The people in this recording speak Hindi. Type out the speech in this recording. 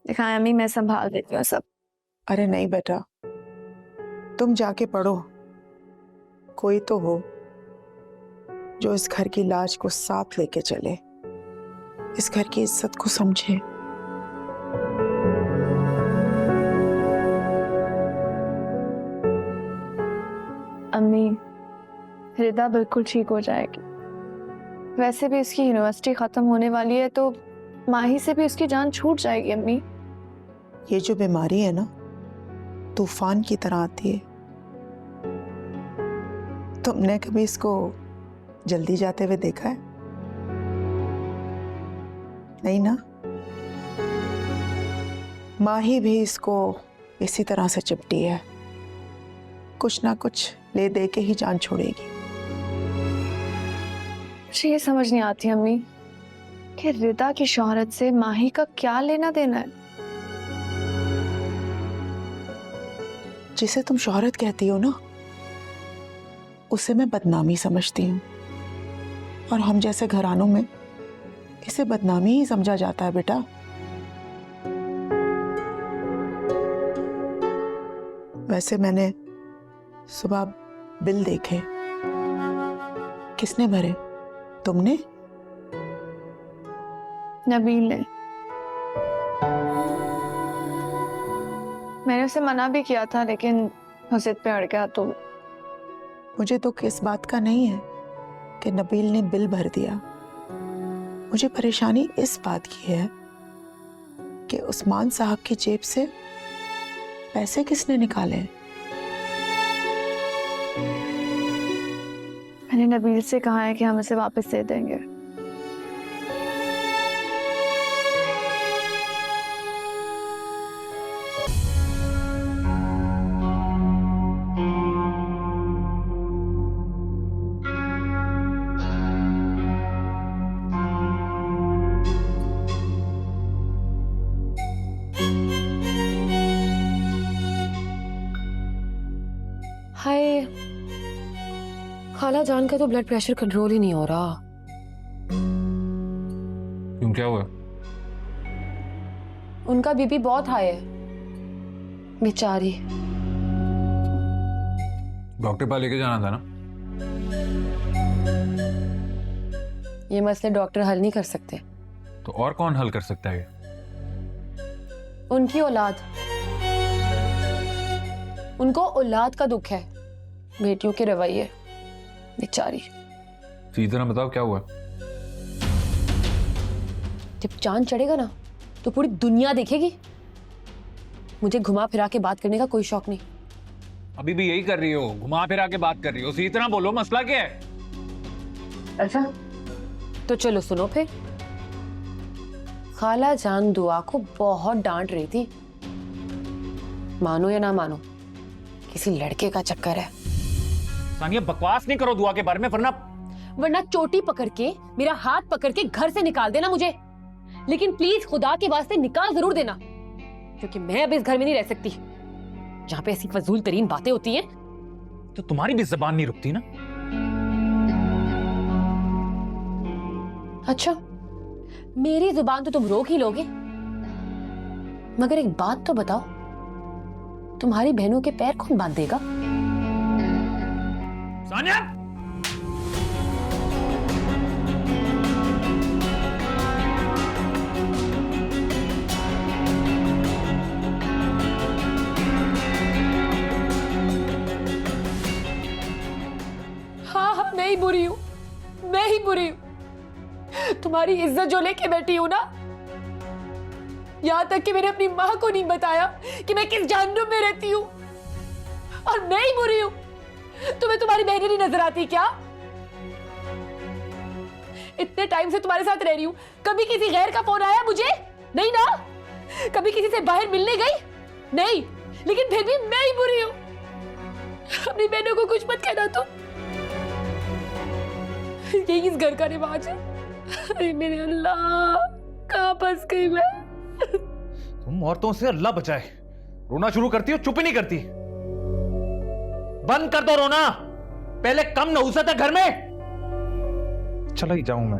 दिखाएं अम्मी, मैं संभाल देती हूँ सब। अरे नहीं बेटा, तुम जाके पढ़ो। कोई तो हो जो इस घर की लाज को साथ लेके चले, इस घर की इज्जत को समझे। अम्मी, रिदा बिल्कुल ठीक हो जाएगी। वैसे भी इसकी यूनिवर्सिटी खत्म होने वाली है तो माही से भी उसकी जान छूट जाएगी। अम्मी, ये जो बीमारी है ना, तूफान की तरह आती है। तुमने कभी इसको जल्दी जाते हुए देखा है? नहीं ना? माही भी इसको इसी तरह से चिपटी है, कुछ ना कुछ ले दे के ही जान छोड़ेगी। मुझे ये समझ नहीं आती अम्मी कि रिदा की शोहरत से माही का क्या लेना देना है। जिसे तुम शोहरत कहती हो ना, उसे मैं बदनामी समझती हूँ, और हम जैसे घरानों में इसे बदनामी ही समझा जाता है बेटा। वैसे मैंने सुबह बिल देखे। किसने भरे? तुमने? नबील ने। मैंने उसे मना भी किया था लेकिन वो जिद पे अड़ गया। तो मुझे तो किस बात का नहीं है कि नबील ने बिल भर दिया। मुझे परेशानी इस बात की है कि उस्मान साहब की जेब से पैसे किसने निकाले। मैंने नबील से कहा है कि हम इसे वापस दे देंगे। हाय, खाला जान का तो ब्लड प्रेशर कंट्रोल ही नहीं हो रहा। क्यों, क्या हुआ? उनका बीपी बहुत हाई है, बेचारी। डॉक्टर पास लेके जाना था ना। ये मसले डॉक्टर हल नहीं कर सकते। तो और कौन हल कर सकता है? उनकी औलाद, उनको औलाद का दुख है, बेटियों के रवैये, बेचारी। सीधी तरह बताओ क्या हुआ? जब चांद चढ़ेगा ना तो पूरी दुनिया देखेगी। मुझे घुमा फिरा के बात करने का कोई शौक नहीं। अभी भी यही कर रही हो, घुमा फिरा के बात कर रही हो। सीधी तरह बोलो, मसला क्या है? अच्छा तो चलो सुनो फिर। खाला जान दुआ को बहुत डांट रही थी। मानो या ना मानो, किसी लड़के का चक्कर है। सानिया, बकवास नहीं करो दुआ के बारे में, वरना चोटी पकड़ के, मेरा हाथ पकड़ के घर से निकाल देना मुझे। लेकिन प्लीज खुदा के वास्ते निकाल जरूर देना, क्योंकि मैं अब इस घर में नहीं रह सकती जहां पे ऐसी फजूल तरीन बातें होती हैं। तो तुम्हारी भी जबान नहीं रुकती ना। अच्छा, मेरी जुबान तो तुम रोक ही लोगे, मगर एक बात तो बताओ, तुम्हारी बहनों के पैर कौन बांध देगा? सानिया! हाँ, मैं ही बुरी हूं, मैं ही बुरी हूं। तुम्हारी इज्जत जो लेके बैठी हूं ना, यहां तक कि मैंने अपनी मां को नहीं बताया कि मैं किस जहन्नुम में रहती हूं, और मैं ही बुरी हूं। तुम्हें तुम्हारी बहनें नहीं नजर आती क्या? इतने टाइम से तुम्हारे साथ रह रही हूं, कभी किसी गैर का फोन आया मुझे? नहीं ना? कभी किसी से बाहर मिलने गई? नहीं। लेकिन फिर भी मैं ही बुरी हूं। अपनी बहनों को कुछ मत कहना तुम, यही इस घर का रिवाज है। अरे मेरे अल्लाह, कहां फंस गई मैं। तुम औरतों से अल्लाह बचाए, रोना शुरू करती हो, चुप ही नहीं करती। बंद कर दो रोना। पहले कम नहुसत है घर में। चला ही जाऊं मैं।